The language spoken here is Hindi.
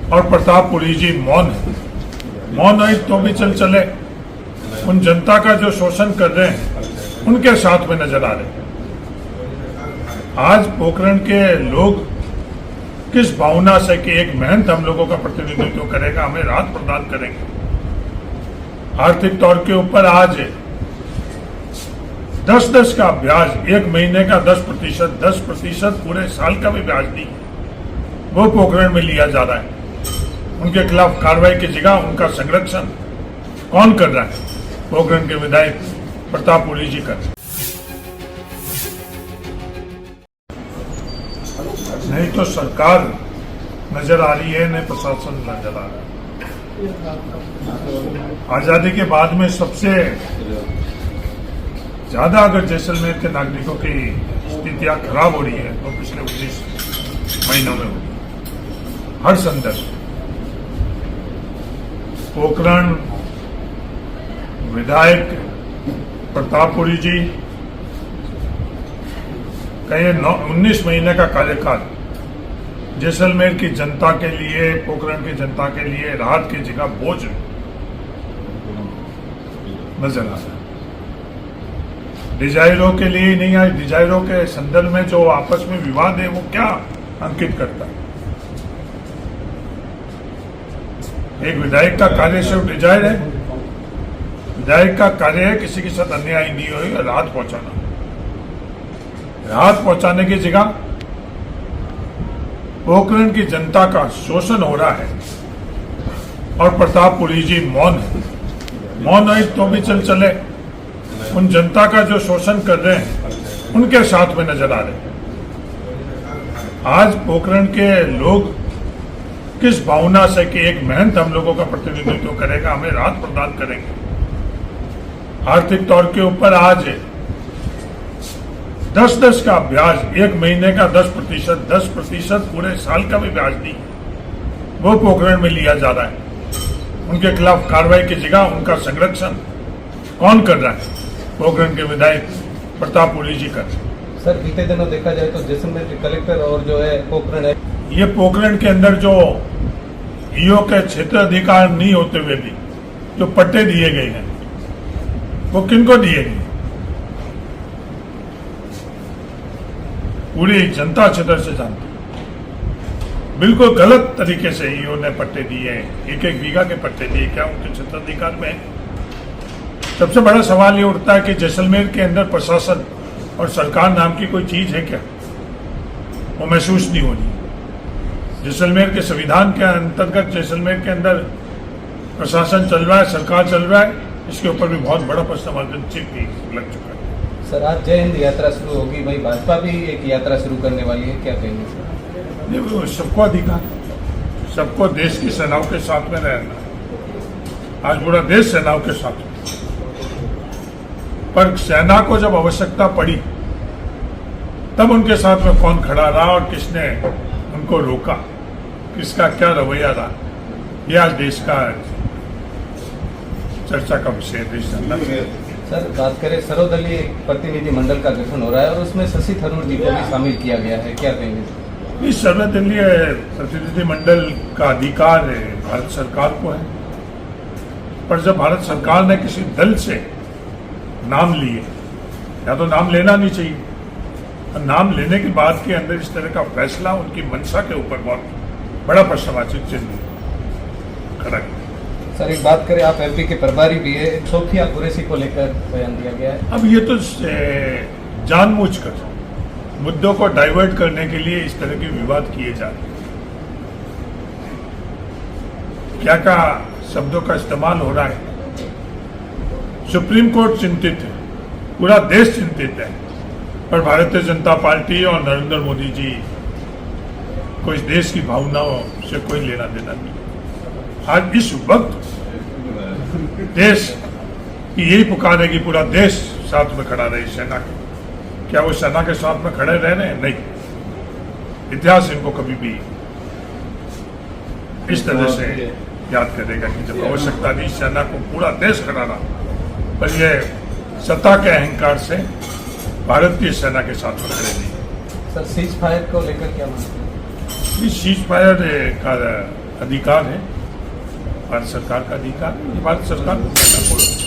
और प्रतापपुरी जी मौन है। मौन है तो भी चले उन जनता का जो शोषण कर रहे हैं उनके साथ में नजर आ रहे हैं। आज पोखरण के लोग किस भावना से कि एक मेहनत हम लोगों का प्रतिनिधित्व करेगा, हमें राहत प्रदान करेंगे, आर्थिक तौर के ऊपर आज 10-10 का ब्याज, एक महीने का 10% पूरे साल का भी ब्याज नहीं, वो पोखरण में लिया जा रहा है। उनके खिलाफ कार्रवाई की जगह उनका संरक्षण कौन कर रहा है? पोखरण के विधायक प्रतापपुरी जी कर। नहीं तो सरकार नजर आ रही है, नहीं प्रशासन नजर आ रहा है। आजादी के बाद में सबसे ज्यादा अगर जैसलमेर के नागरिकों की स्थितियां खराब हो रही है तो पिछले 19 महीनों में होगी। हर संदर्भ पोखरण विधायक प्रतापपुरी जी का ये 19 महीने का कार्यकाल जैसलमेर की जनता के लिए, पोखरण की जनता के लिए राहत की जगह बोझ नजर आ रहा है। डिजायरों के लिए नहीं आए, डिजायरों के संदर्भ में जो आपस में विवाद है वो क्या अंकित करता है? एक विधायक का कार्य सिर्फ डिजायर है। विधायक का कार्य है किसी के साथ अन्याय नहीं हो, राहत पहुंचाना। राहत पहुंचाने की जगह पोखरण की जनता का शोषण हो रहा है और प्रतापपुरी जी मौन है। मौन है तो भी चले उन जनता का जो शोषण कर रहे हैं उनके साथ में नजर आ रहे हैं। आज पोखरण के लोग किस भावना से कि एक मेहनत हम लोगों का प्रतिनिधित्व करेगा, हमें राहत प्रदान करेंगे, आर्थिक तौर के ऊपर आज 10-10 का ब्याज, एक महीने का 10% पूरे साल का भी ब्याज नहीं, वो पोखरण में लिया जा रहा है। उनके खिलाफ कार्रवाई की जगह उनका संरक्षण कौन कर रहा है? पोखरण के विधायक प्रतापपुरी जी कर। सर बीते दिनों देखा जाए तो जैसलमेर के कलेक्टर और जो है पोखरण है, ये पोखरण के अंदर जो ईओ के क्षेत्र अधिकार नहीं होते हुए भी जो पट्टे दिए गए हैं वो किनको दिए गए? पूरी जनता अच्छी तरह से जानती है। बिल्कुल गलत तरीके से ईओ ने पट्टे दिए, एक बीघा के पट्टे दिए, क्या उनके क्षेत्राधिकार में? सबसे बड़ा सवाल ये उठता है कि जैसलमेर के अंदर प्रशासन और सरकार नाम की कोई चीज है क्या? वो महसूस नहीं हो रही। जैसलमेर के संविधान के अंतर्गत जैसलमेर के अंदर प्रशासन चल रहा है, सरकार चल रहा है, इसके ऊपर भी बहुत बड़ा प्रश्न चिन्ह लग चुका है। सर आज जय हिंद यात्रा शुरू होगी, वही भाजपा भी एक यात्रा शुरू करने वाली है, क्या कहेंगे सर? नहीं, सबको अधिकार, सबको देश की सेनाओं के साथ में रहना। आज पूरा देश सेनाओं के साथ, पर सेना को जब आवश्यकता पड़ी तब उनके साथ में कौन खड़ा रहा और किसने उनको रोका, किसका क्या रवैया रहा, यह आज देश का चर्चा का विषय है। सर बात करें सर्वदलीय प्रतिनिधि मंडल का गठन हो रहा है और उसमें शशि थरूर जी को भी शामिल किया गया है, क्या कहेंगे? इस सर्वदलीय प्रतिनिधि मंडल का अधिकार भारत सरकार को है, पर जब भारत सरकार ने किसी दल से नाम लिए, या तो नाम लेना नहीं चाहिए, और नाम लेने के बाद के अंदर इस तरह का फैसला उनकी मंशा के ऊपर बहुत बड़ा प्रश्नवाची चिन्ह खड़ा है। सर एक बात करें, आप एमपी के प्रभारी भी है, सोफिया कुरैशी को लेकर बयान दिया गया है। अब ये तो जानबूझकर मुद्दों को डाइवर्ट करने के लिए इस तरह के विवाद किए जा रहे हैं। क्या क्या शब्दों का इस्तेमाल हो रहा है। सुप्रीम कोर्ट चिंतित है, पूरा देश चिंतित है, पर भारतीय जनता पार्टी और नरेंद्र मोदी जी को इस देश की भावनाओं से कोई लेना देना नहीं। आज इस वक्त देश की यही पुकार है कि पूरा देश साथ में खड़ा रहे सेना के। क्या वो सेना के साथ में खड़े रह रहे हैं? नहीं। इतिहास इनको कभी भी इस तरह से याद करेगा कि जब आवश्यकता नहीं, सेना को पूरा देश खड़ा रहा, पर यह सत्ता के अहंकार से भारतीय सेना के साथ में खड़े नहीं। सर सीज फायर को लेकर क्या मानते हैं? सीज फायर का अधिकार है, भारत सरकार का अधिकार है, ये भारत सरकार को करना पड़ेगा।